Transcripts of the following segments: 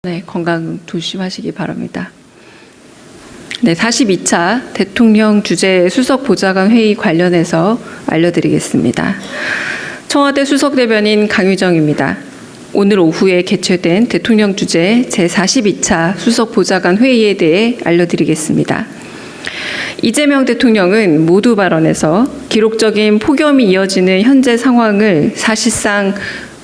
네, 건강 조심하시기 바랍니다. 네, 42차 대통령 주재 수석보좌관 회의 관련해서 알려드리겠습니다. 청와대 수석대변인 강유정입니다. 오늘 오후에 개최된 대통령 주재 제42차 수석보좌관 회의에 대해 알려드리겠습니다. 이재명 대통령은 모두 발언에서 기록적인 폭염이 이어지는 현재 상황을 사실상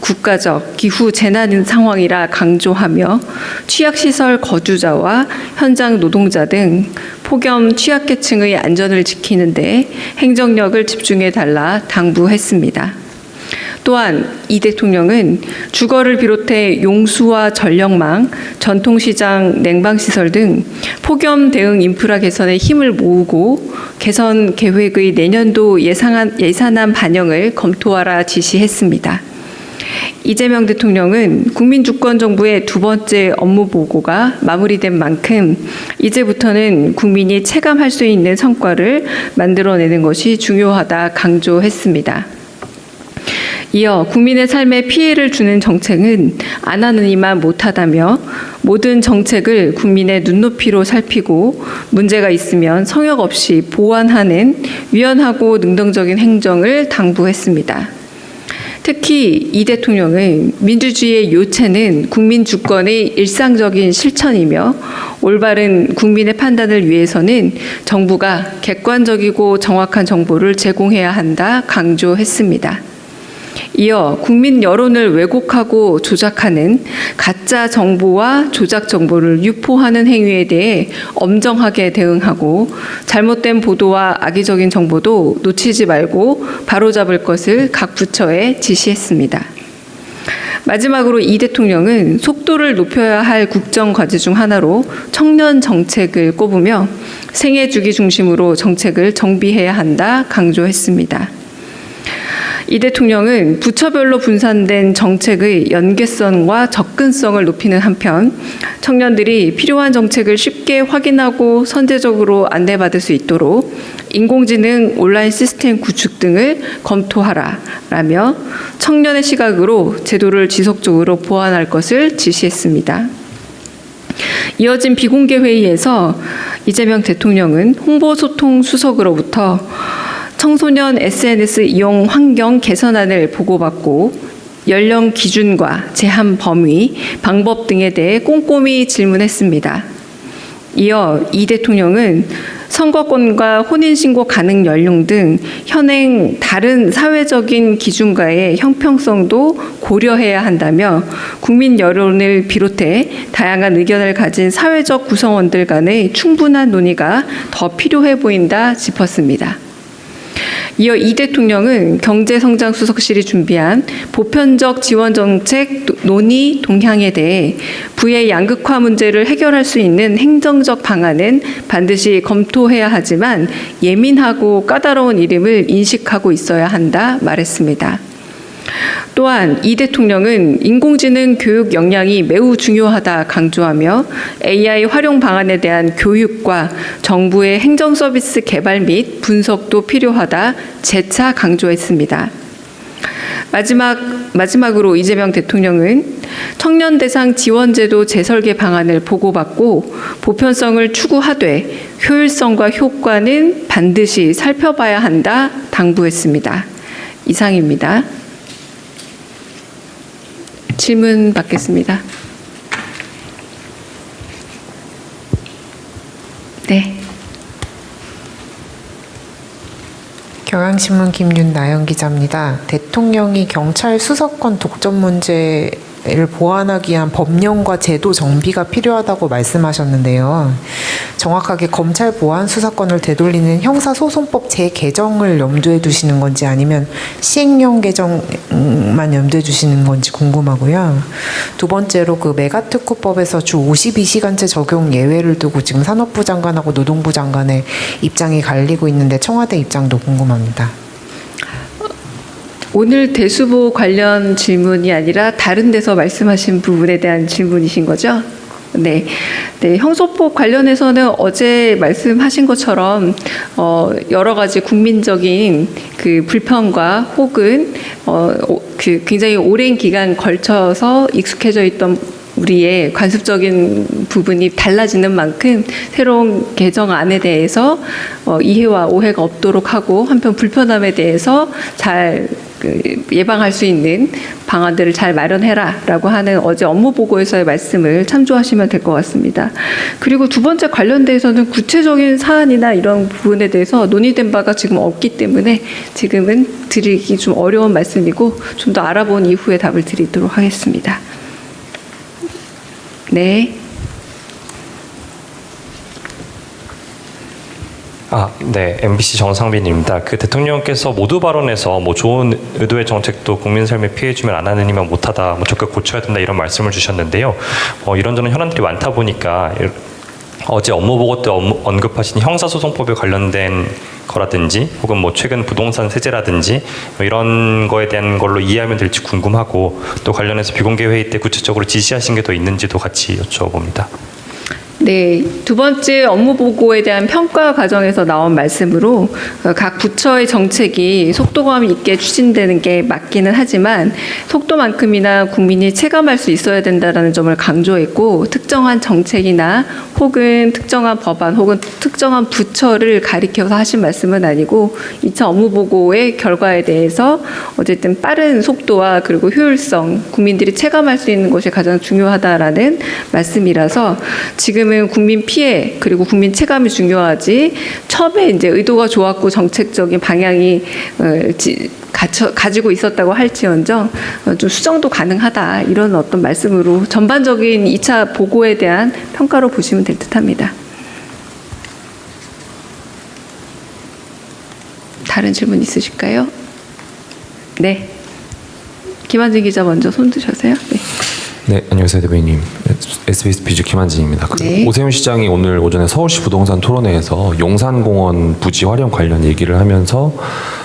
국가적 기후 재난 상황이라 강조하며 취약시설 거주자와 현장 노동자 등 폭염 취약계층의 안전을 지키는 데 행정력을 집중해달라 당부했습니다. 또한 이 대통령은 주거를 비롯해 용수와 전력망, 전통시장, 냉방시설 등 폭염 대응 인프라 개선에 힘을 모으고 개선 계획의 내년도 예산안 반영을 검토하라 지시했습니다. 이재명 대통령은 국민주권정부의 두 번째 업무 보고가 마무리된 만큼 이제부터는 국민이 체감할 수 있는 성과를 만들어내는 것이 중요하다 강조했습니다. 이어 국민의 삶에 피해를 주는 정책은 안 하느니만 못하다며 모든 정책을 국민의 눈높이로 살피고 문제가 있으면 성역 없이 보완하는 유연하고 능동적인 행정을 당부했습니다. 특히 이 대통령은 민주주의의 요체는 국민 주권의 일상적인 실천이며 올바른 국민의 판단을 위해서는 정부가 객관적이고 정확한 정보를 제공해야 한다 강조했습니다. 이어 국민 여론을 왜곡하고 조작하는 가짜 정보와 조작 정보를 유포하는 행위에 대해 엄정하게 대응하고 잘못된 보도와 악의적인 정보도 놓치지 말고 바로잡을 것을 각 부처에 지시했습니다. 마지막으로 이 대통령은 속도를 높여야 할 국정 과제 중 하나로 청년 정책을 꼽으며 생애 주기 중심으로 정책을 정비해야 한다 강조했습니다. 이 대통령은 부처별로 분산된 정책의 연계성과 접근성을 높이는 한편 청년들이 필요한 정책을 쉽게 확인하고 선제적으로 안내받을 수 있도록 인공지능 온라인 시스템 구축 등을 검토하라라며 청년의 시각으로 제도를 지속적으로 보완할 것을 지시했습니다. 이어진 비공개 회의에서 이재명 대통령은 홍보소통수석으로부터 청소년 SNS 이용 환경 개선안을 보고받고 연령 기준과 제한 범위, 방법 등에 대해 꼼꼼히 질문했습니다. 이어 이 대통령은 선거권과 혼인신고 가능 연령 등 현행 다른 사회적인 기준과의 형평성도 고려해야 한다며 국민 여론을 비롯해 다양한 의견을 가진 사회적 구성원들 간의 충분한 논의가 더 필요해 보인다 짚었습니다. 이어 이 대통령은 경제성장수석실이 준비한 보편적 지원정책 논의 동향에 대해 부의 양극화 문제를 해결할 수 있는 행정적 방안은 반드시 검토해야 하지만 예민하고 까다로운 이름을 인식하고 있어야 한다 말했습니다. 또한 이 대통령은 인공지능 교육 역량이 매우 중요하다 강조하며 AI 활용 방안에 대한 교육과 정부의 행정 서비스 개발 및 분석도 필요하다 재차 강조했습니다. 마지막으로 이재명 대통령은 청년 대상 지원제도 재설계 방안을 보고받고 보편성을 추구하되 효율성과 효과는 반드시 살펴봐야 한다 당부했습니다. 이상입니다. 질문 받겠습니다. 네. 경향신문 김윤나연 기자입니다. 대통령이 경찰 수사권 독점 문제를 보완하기 위한 법령과 제도 정비가 필요하다고 말씀하셨는데요. 정확하게 검찰 보안 수사권을 되돌리는 형사소송법 재개정을 염두에 두시는 건지 아니면 시행령 개정만 염두에 두시는 건지 궁금하고요. 두 번째로 그 메가특구법에서 주 52시간제 적용 예외를 두고 지금 산업부 장관하고 노동부 장관의 입장이 갈리고 있는데 청와대 입장도 궁금합니다. 오늘 대수보 관련 질문이 아니라 다른 데서 말씀하신 부분에 대한 질문이신 거죠? 네, 형소법 관련해서는 어제 말씀하신 것처럼 여러 가지 국민적인 그 불편과 혹은 그 굉장히 오랜 기간 걸쳐서 익숙해져 있던 우리의 관습적인 부분이 달라지는 만큼 새로운 개정안에 대해서 이해와 오해가 없도록 하고 한편 불편함에 대해서 잘 예방할 수 있는 방안들을 잘 마련해라라고 하는 어제 업무 보고에서의 말씀을 참조하시면 될 것 같습니다. 그리고 두 번째 관련돼서는 구체적인 사안이나 이런 부분에 대해서 논의된 바가 지금 없기 때문에 지금은 드리기 좀 어려운 말씀이고 좀 더 알아본 이후에 답을 드리도록 하겠습니다. 네. 네, MBC 정상빈입니다. 대통령께서 모두 발언에서 좋은 의도의 정책도 국민 삶에 피해 주면 안 하는 이면 못하다, 적극 고쳐야 된다 이런 말씀을 주셨는데요. 이런저런 현안들이 많다 보니까 어제 업무 보고 때 언급하신 형사소송법에 관련된 거라든지 혹은 최근 부동산 세제라든지 이런 거에 대한 걸로 이해하면 될지 궁금하고 또 관련해서 비공개 회의 때 구체적으로 지시하신 게 더 있는지도 같이 여쭤봅니다. 네, 두 번째 업무 보고에 대한 평가 과정에서 나온 말씀으로 각 부처의 정책이 속도감 있게 추진되는 게 맞기는 하지만 속도만큼이나 국민이 체감할 수 있어야 된다는 점을 강조했고 특정한 정책이나 혹은 특정한 법안 혹은 특정한 부처를 가리켜서 하신 말씀은 아니고 2차 업무 보고의 결과에 대해서 어쨌든 빠른 속도와 그리고 효율성, 국민들이 체감할 수 있는 것이 가장 중요하다라는 말씀이라서 지금은 국민 피해 그리고 국민 체감이 중요하지 처음에 이제 의도가 좋았고 정책적인 방향이 가지고 있었다고 할지언정 좀 수정도 가능하다 이런 어떤 말씀으로 전반적인 2차 보고에 대한 평가로 보시면 될 듯합니다. 다른 질문 있으실까요? 네. 김한진 기자 먼저 손 드셔세요. 네. 네, 안녕하세요 대변인님. SBS 비즈 김한진입니다. 네. 오세훈 시장이 오늘 오전에 서울시 부동산 토론회에서 용산공원 부지 활용 관련 얘기를 하면서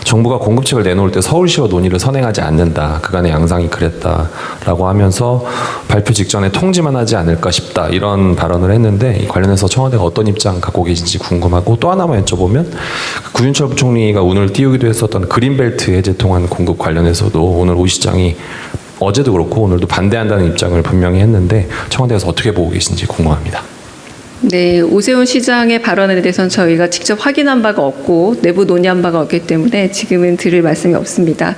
정부가 공급책을 내놓을 때 서울시와 논의를 선행하지 않는다. 그간의 양상이 그랬다라고 하면서 발표 직전에 통지만 하지 않을까 싶다. 이런 발언을 했는데 이 관련해서 청와대가 어떤 입장 갖고 계신지 궁금하고 또 하나만 여쭤보면 구윤철 부총리가 오늘 띄우기도 했었던 그린벨트 해제 통한 공급 관련해서도 오늘 오 시장이 어제도 그렇고 오늘도 반대한다는 입장을 분명히 했는데 청와대에서 어떻게 보고 계신지 궁금합니다. 네, 오세훈 시장의 발언에 대해서는 저희가 직접 확인한 바가 없고 내부 논의한 바가 없기 때문에 지금은 드릴 말씀이 없습니다.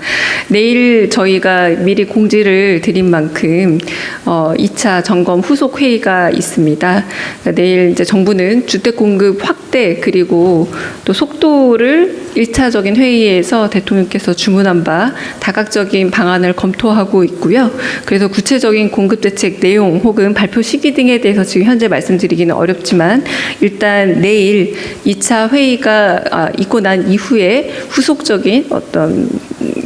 내일 저희가 미리 공지를 드린 만큼 2차 점검 후속 회의가 있습니다. 그러니까 내일 이제 정부는 주택 공급 확대 그리고 또 속도를 1차적인 회의에서 대통령께서 주문한 바 다각적인 방안을 검토하고 있고요. 그래서 구체적인 공급 대책 내용 혹은 발표 시기 등에 대해서 지금 현재 말씀드리기는 어렵지만 일단 내일 2차 회의가 있고 난 이후에 후속적인 어떤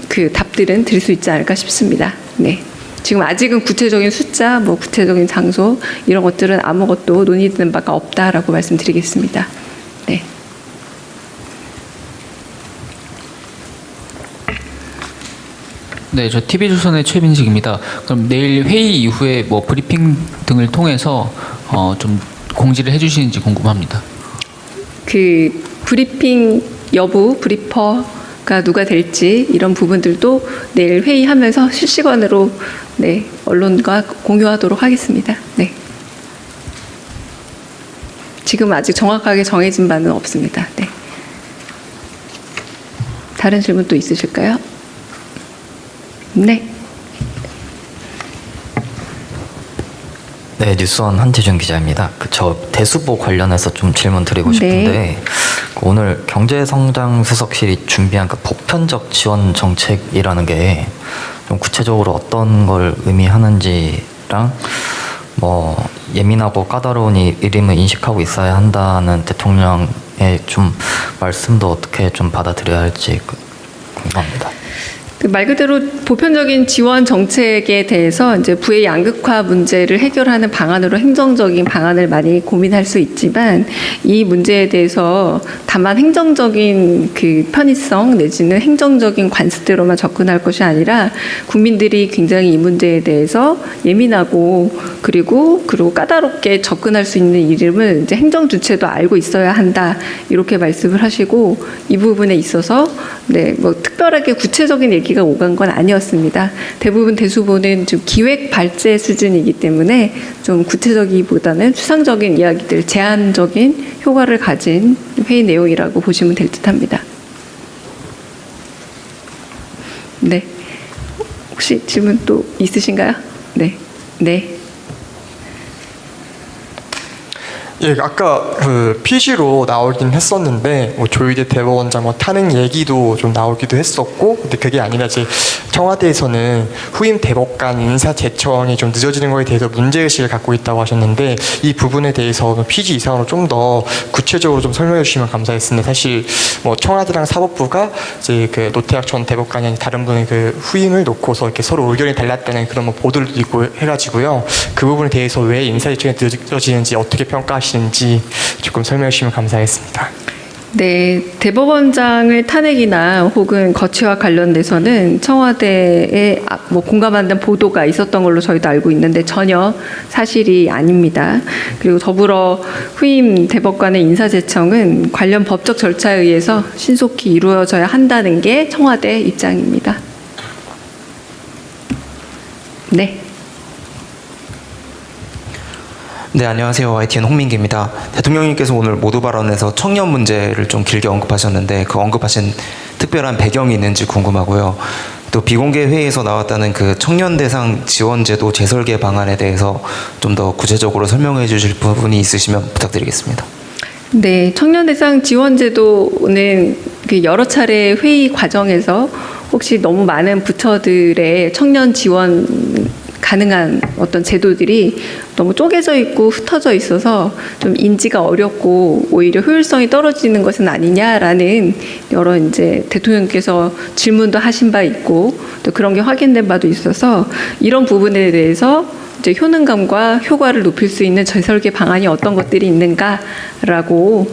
그 답들은 드릴 수 있지 않을까 싶습니다. 네. 지금 아직은 구체적인 숫자, 구체적인 장소 이런 것들은 아무것도 논의되는 바가 없다라고 말씀드리겠습니다. 네. 네, 저 TV조선의 최민식입니다. 그럼 내일 회의 이후에 브리핑 등을 통해서 좀 공지를 해주시는지 궁금합니다. 그 브리핑 여부, 브리퍼가 누가 될지 이런 부분들도 내일 회의하면서 실시간으로 네, 언론과 공유하도록 하겠습니다. 네. 지금 아직 정확하게 정해진 바는 없습니다. 네. 다른 질문 또 있으실까요? 네. 네, 뉴스원 한태준 기자입니다. 저 대수보 관련해서 좀 질문 드리고 싶은데 네. 오늘 경제성장수석실이 준비한 보편적 지원 정책이라는 게 좀 구체적으로 어떤 걸 의미하는지랑 예민하고 까다로운 일임을 인식하고 있어야 한다는 대통령의 좀 말씀도 어떻게 좀 받아들여야 할지 궁금합니다. 말 그대로 보편적인 지원 정책에 대해서 이제 부의 양극화 문제를 해결하는 방안으로 행정적인 방안을 많이 고민할 수 있지만 이 문제에 대해서 다만 행정적인 그 편의성 내지는 행정적인 관습대로만 접근할 것이 아니라 국민들이 굉장히 이 문제에 대해서 예민하고 그리고 까다롭게 접근할 수 있는 이름을 이제 행정 주체도 알고 있어야 한다 이렇게 말씀을 하시고 이 부분에 있어서 네, 특별하게 구체적인 얘기가 얘기가 오간 건 아니었습니다. 대부분 대수보는 좀 기획 발제 수준이기 때문에 좀 구체적이보다는 추상적인 이야기들, 제한적인 효과를 가진 회의 내용이라고 보시면 될 듯합니다. 네. 혹시 질문 또 있으신가요? 네. 네. 예, 아까 그 PG로 나오긴 했었는데 뭐 조희대 대법원장 뭐 탄핵 얘기도 좀 나오기도 했었고, 근데 그게 아니라 이제 청와대에서는 후임 대법관 인사 제청이 좀 늦어지는 거에 대해서 문제의식을 갖고 있다고 하셨는데, 이 부분에 대해서 PG 이상으로 좀 더 구체적으로 좀 설명해 주시면 감사하겠습니다. 사실 뭐 청와대랑 사법부가 이제 그 노태학 전 대법관이 아닌 다른 분의 그 후임을 놓고서 이렇게 서로 의견이 달랐다는 그런 뭐 보도도 있고 해가지고요. 그 부분에 대해서 왜 인사 제청이 늦어지는지 어떻게 평가하시는지 조금 설명해 주시면 감사하겠습니다. 네, 대법원장의 탄핵이나 혹은 거취와 관련돼서는 청와대에 뭐 공감한다는 보도가 있었던 걸로 저희도 알고 있는데 전혀 사실이 아닙니다. 그리고 더불어 후임 대법관의 인사제청은 관련 법적 절차에 의해서 신속히 이루어져야 한다는 게 청와대 입장입니다. 네. 네, 안녕하세요. YTN 홍민기입니다. 대통령님께서 오늘 모두 발언에서 청년 문제를 좀 길게 언급하셨는데 그 언급하신 특별한 배경이 있는지 궁금하고요. 또 비공개 회의에서 나왔다는 그 청년 대상 지원제도 재설계 방안에 대해서 좀 더 구체적으로 설명해 주실 부분이 있으시면 부탁드리겠습니다. 네, 청년 대상 지원 제도는 그 여러 차례 회의 과정에서 혹시 너무 많은 부처들의 청년 지원 가능한 어떤 제도들이 너무 쪼개져 있고 흩어져 있어서 좀 인지가 어렵고 오히려 효율성이 떨어지는 것은 아니냐라는 여러 이제 대통령께서 질문도 하신 바 있고 또 그런 게 확인된 바도 있어서 이런 부분에 대해서 이제 효능감과 효과를 높일 수 있는 재설계 방안이 어떤 것들이 있는가라고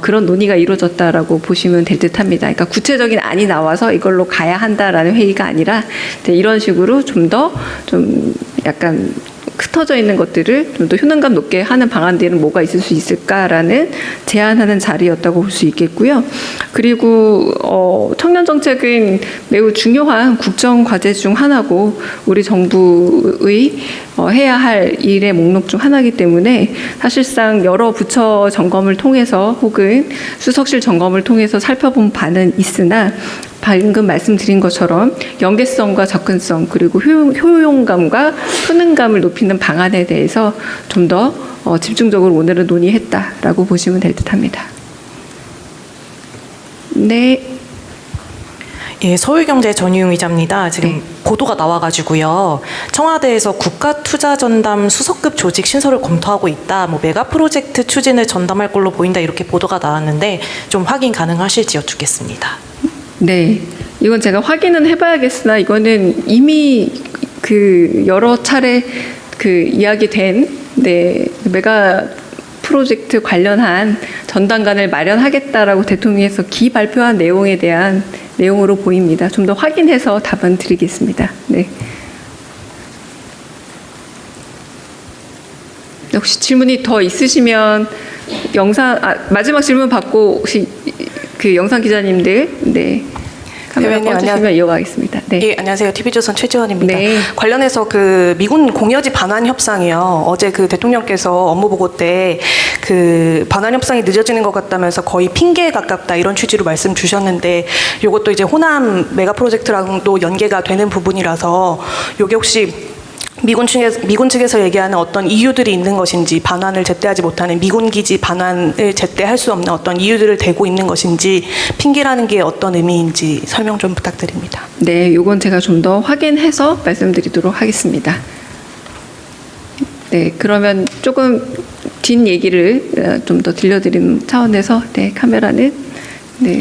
그런 논의가 이루어졌다라고 보시면 될 듯합니다. 그러니까 구체적인 안이 나와서 이걸로 가야 한다라는 회의가 아니라 이런 식으로 좀 더 좀 약간 흩어져 있는 것들을 좀 더 효능감 높게 하는 방안들은 뭐가 있을 수 있을까라는 제안하는 자리였다고 볼 수 있겠고요. 그리고 청년 정책은 매우 중요한 국정 과제 중 하나고 우리 정부의 해야 할 일의 목록 중 하나이기 때문에 사실상 여러 부처 점검을 통해서 혹은 수석실 점검을 통해서 살펴본 바는 있으나 방금 말씀드린 것처럼 연계성과 접근성 그리고 효용감과 효능감을 높이는 방안에 대해서 좀 더 집중적으로 오늘은 논의했다라고 보시면 될 듯합니다. 네. 예, 서울경제 전유용 기자입니다. 지금 보도가 나와가지고요. 청와대에서 국가투자전담 수석급 조직 신설을 검토하고 있다. 뭐 메가 프로젝트 추진을 전담할 걸로 보인다. 이렇게 보도가 나왔는데 좀 확인 가능하실지 여쭙겠습니다. 네, 이건 제가 확인은 해봐야겠으나 이거는 이미 그 여러 차례 그 이야기된 메가 프로젝트 관련한 전담관을 마련하겠다라고 대통령께서 기발표한 내용에 대한 내용으로 보입니다. 좀 더 확인해서 답변 드리겠습니다. 네. 혹시 질문이 더 있으시면 마지막 질문 받고 혹시 그 영상 기자님들 카메라 꺼주시면 이어가겠습니다. 네. 예, 안녕하세요. TV조선 최지원입니다. 네. 관련해서 그 미군 공여지 반환 협상이요. 어제 그 대통령께서 업무 보고 때 그 반환 협상이 늦어지는 것 같다면서 거의 핑계에 가깝다 이런 취지로 말씀 주셨는데 요것도 이제 호남 메가 프로젝트랑도 연계가 되는 부분이라서 요게 혹시 미군 측에서 얘기하는 어떤 이유들이 있는 것인지, 반환을 제때하지 못하는 미군 기지 반환을 제때할 수 없는 어떤 이유들을 대고 있는 것인지, 핑계라는 게 어떤 의미인지 설명 좀 부탁드립니다. 네, 요건 제가 좀 더 확인해서 말씀드리도록 하겠습니다. 네, 그러면 조금 뒷 얘기를 좀 더 들려드리는 차원에서 카메라는